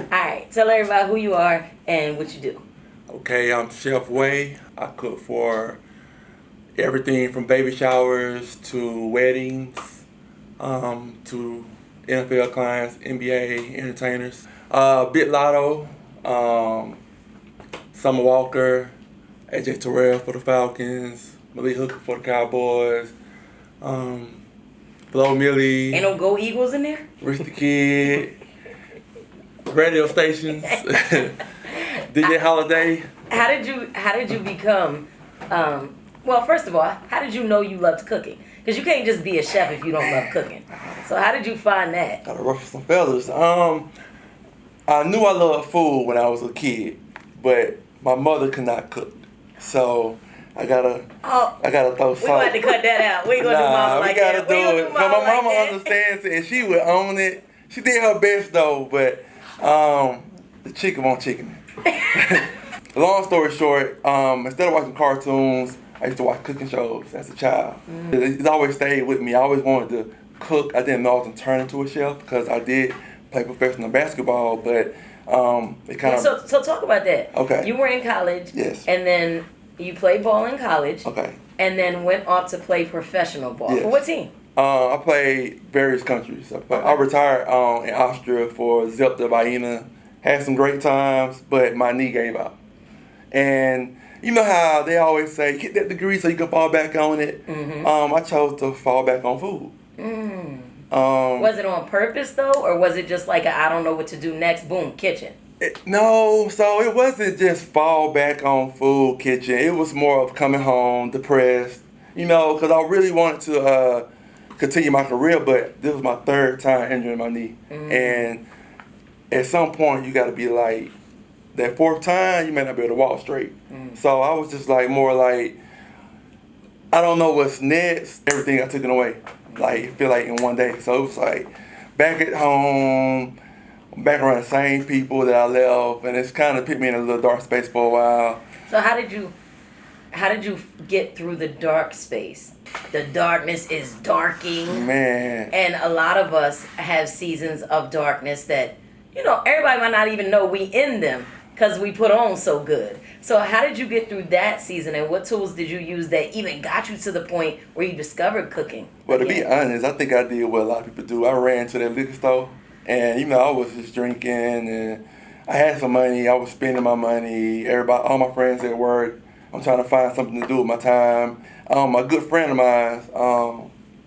Alright, tell everybody who you are and what you do. Okay, I'm Chef Way. I cook for everything from baby showers to weddings, to NFL clients, NBA entertainers. Bit Lotto, Summer Walker, AJ Terrell for the Falcons, Malik Hooker for the Cowboys, Flo Ain't Millie, no Go Eagles in there? Rich the Kid, radio stations, DJ Holiday. How did you become well, first of all, how did you know you loved cooking? Because you can't just be a chef if you don't love cooking. So how did you find that? Gotta ruffle some feathers. I knew I loved food when I was a kid, but my mother could not cook, so I gotta throw We're gonna have to cut that out. We ain't gonna do mama like that. We gotta do it. Cause my mama understands it and she would own it. She did her best though, but the chicken won't chicken. Long story short, instead of watching cartoons, I used to watch cooking shows as a child. It's always stayed with me. I always wanted to cook. I didn't know I was gonna turn into a chef because I did play professional basketball, but it kind of. So talk about that. Okay. You were in college. Yes. And then you played ball in college. Okay. And then went off to play professional ball. Yes. For what team? I played various countries. I retired in Austria for Zelta Baena. Had some great times, but my knee gave out. And you know how they always say, get that degree so you can fall back on it. Mm-hmm. I chose to fall back on food. Was it on purpose though, or was it just like I don't know what to do next? Boom, kitchen. No, so it wasn't just fall back on food kitchen. It was more of coming home depressed, because I really wanted to continue my career, but this was my third time injuring my knee. And at some point, you got to be like, that fourth time, you may not be able to walk straight. So I was just like, more like, I don't know what's next. Everything got taken away. Like, it feel like in one day. So it was like, back at home, back around the same people that I left, and it's kind of put me in a little dark space for a while. So how did you get through the dark space? The darkness is darking. Man. And a lot of us have seasons of darkness that, everybody might not even know we in them because we put on so good. So how did you get through that season, and what tools did you use that even got you to the point where you discovered cooking? Well, to be honest, I think I did what a lot of people do. I ran to that liquor store, and I was just drinking, and I had some money. I was spending my money. All my friends at work, I'm trying to find something to do with my time. A good friend of mine,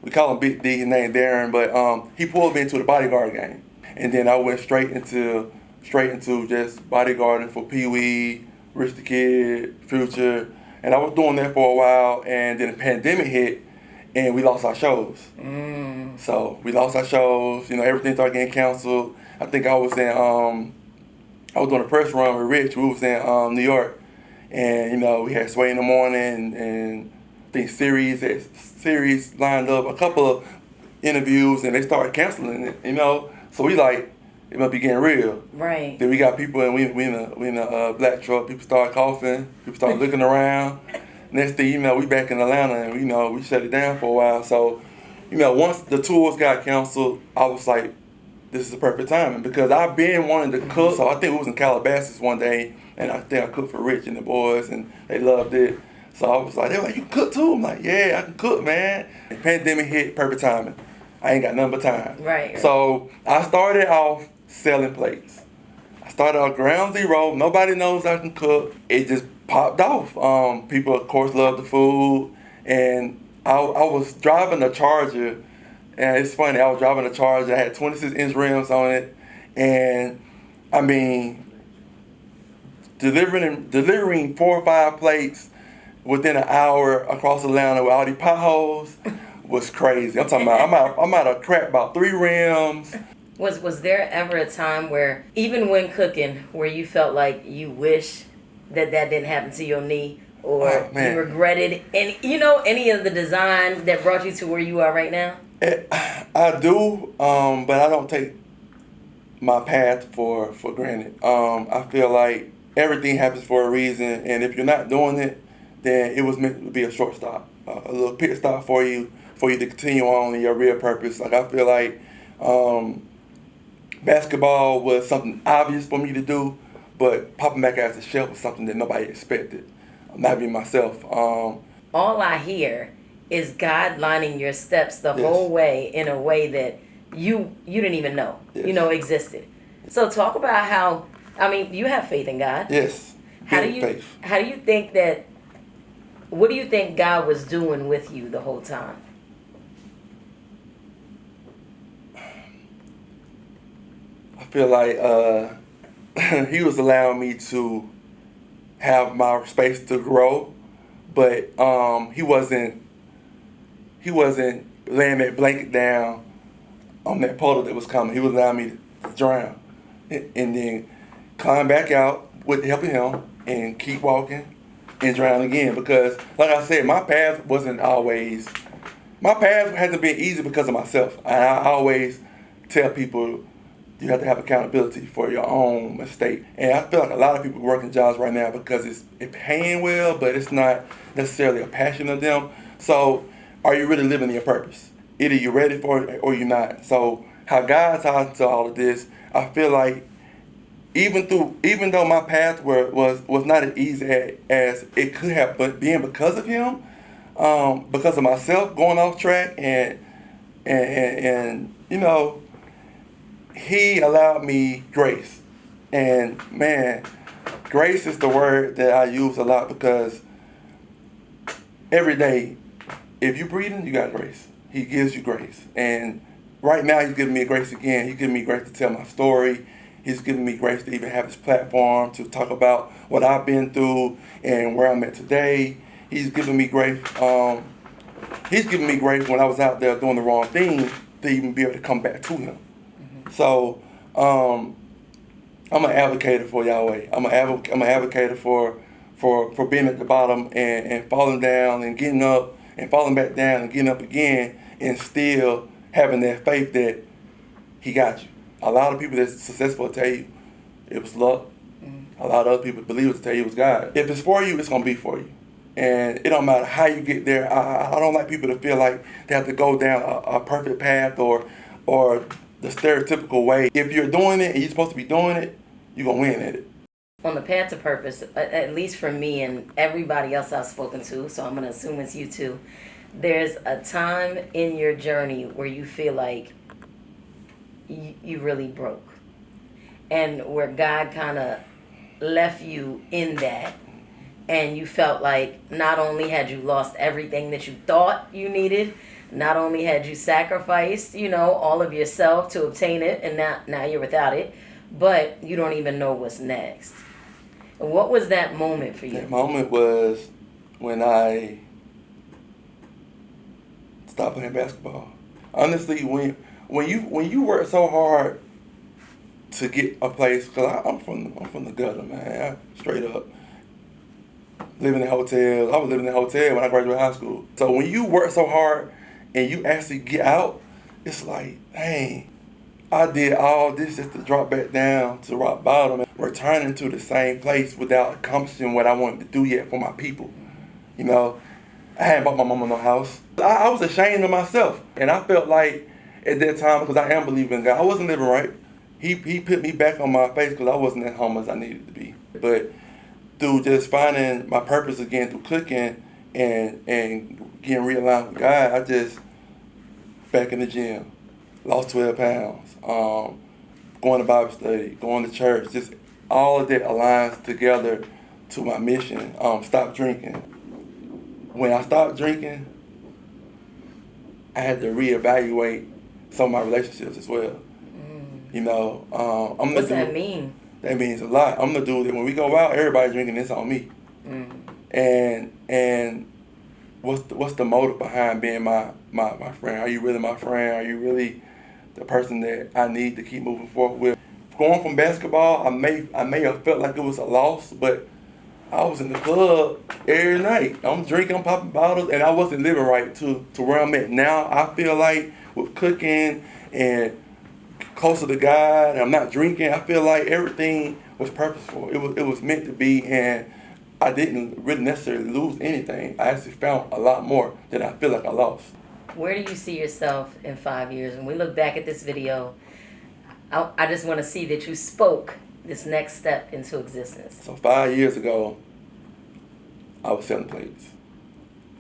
we call him Big D, his name Darren, but he pulled me into the bodyguard game, and then I went straight into just bodyguarding for Pee Wee, Rich the Kid, Future, and I was doing that for a while, and then the pandemic hit, and we lost our shows. So we lost our shows. Everything started getting canceled. I think I was doing a press run with Rich. We was in New York, and we had Sway in the morning, and I think series lined up a couple of interviews, and they started canceling it. So we like, it must be getting real. Right. Then we got people, and we in a black truck. People started coughing. People started looking around. Next thing you know, we back in Atlanta, and we shut it down for a while. So, once the tours got canceled, I was like, this is the perfect timing because I've been wanting to cook. So I think we was in Calabasas one day, and I think I cooked for Rich and the boys, and they loved it. So I was like, they were like, you can cook too? I'm like, yeah, I can cook, man. The pandemic hit, perfect timing. I ain't got nothing but time. Right. So I started off selling plates. I started off ground zero. Nobody knows I can cook. It just popped off. People, of course, love the food. And I was driving a Charger. And it's funny, I was driving a Charger. I had 26-inch rims on it. And, delivering 4 or 5 plates within an hour across Atlanta with all these potholes was crazy. I'm talking about, I'm out of crap about 3 rims. Was there ever a time where, even when cooking, where you felt like you wish that didn't happen to your knee, or you regretted any of the design that brought you to where you are right now? I do, but I don't take my path for granted. I feel like everything happens for a reason, and if you're not doing it, then it was meant to be a short stop, a little pit stop for you to continue on in your real purpose. Like I feel like basketball was something obvious for me to do, but popping back as a chef was something that nobody expected. Not even myself. All I hear is God lining your steps the Yes. whole way in a way that you didn't even know, Yes. existed. So talk about how, you have faith in God. Yes. How do Big you faith. how do you think that what do you think God was doing with you the whole time? I feel like he was allowing me to have my space to grow, but he wasn't laying that blanket down on that puddle that was coming. He was allowing me to drown, and then climb back out with the help of him and keep walking and drown again. Because, like I said, my path hasn't been easy because of myself. I always tell people you have to have accountability for your own mistake. And I feel like a lot of people working jobs right now because it's paying well, but it's not necessarily a passion of them. So are you really living your purpose? Either you're ready for it or you're not. So how God ties into all of this, I feel like even though my path was not as easy as it could have been because of him, because of myself going off track and he allowed me grace. And man, grace is the word that I use a lot because every day, if you're breathing, you got grace. He gives you grace. And right now, he's giving me grace again. He's giving me grace to tell my story. He's giving me grace to even have this platform to talk about what I've been through and where I'm at today. He's giving me grace. He's giving me grace when I was out there doing the wrong thing to even be able to come back to him. So I'm an advocate for Yahweh. I'm an advocate for being at the bottom and falling down and getting up and falling back down and getting up again and still having that faith that he got you. A lot of people that's successful tell you it was luck. A lot of other people believe it tell you it was God. If it's for you, it's gonna be for you. And it don't matter how you get there. I don't like people to feel like they have to go down a perfect path or the stereotypical way. If you're doing it and you're supposed to be doing it, you're going to win at it. On the path to purpose, at least for me and everybody else I've spoken to, so I'm going to assume it's you too, there's a time in your journey where you feel like you really broke. And where God kind of left you in that. And you felt like not only had you lost everything that you thought you needed, not only had you sacrificed, all of yourself to obtain it, and now you're without it, but you don't even know what's next. And what was that moment for you? That moment was when I stopped playing basketball. Honestly, when you work so hard to get a place, because I'm from the gutter, man, straight up. Living in hotels. I was living in a hotel when I graduated high school. So when you work so hard and you actually get out, it's like, dang, I did all this just to drop back down to rock bottom and returning to the same place without accomplishing what I wanted to do yet for my people. I hadn't bought my mama no house. I was ashamed of myself. And I felt like at that time, because I am believing in God, I wasn't living right. He put me back on my face because I wasn't as home as I needed to be. But through just finding my purpose again through cooking and getting realigned with God, I just back in the gym, lost 12 pounds, going to Bible study, going to church, just all of that aligns together to my mission. Stop drinking. When I stopped drinking, I had to reevaluate some of my relationships as well. What's that mean? That means a lot. I'm the dude that when we go out, everybody drinking, it's on me. And what's the motive behind being my friend? Are you really my friend? Are you really the person that I need to keep moving forward with? Going from basketball, I may have felt like it was a loss, but I was in the club every night. I'm drinking, I'm popping bottles, and I wasn't living right to where I'm at now. I feel like with cooking and closer to God, and I'm not drinking, I feel like everything was purposeful. It was meant to be, and I didn't really necessarily lose anything. I actually found a lot more than I feel like I lost. Where do you see yourself in 5 years? When we look back at this video, I just want to see that you spoke this next step into existence. So 5 years ago, I was selling plates.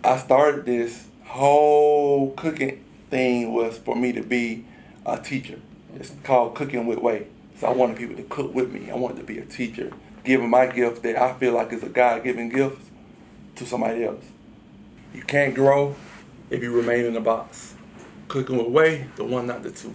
I started this whole cooking thing was for me to be a teacher. It's called Cooking with Way. So I wanted people to cook with me. I wanted to be a teacher, giving my gift that I feel like is a God-given gift to somebody else. You can't grow if you remain in the box. Cooking with Way, the one, not the two.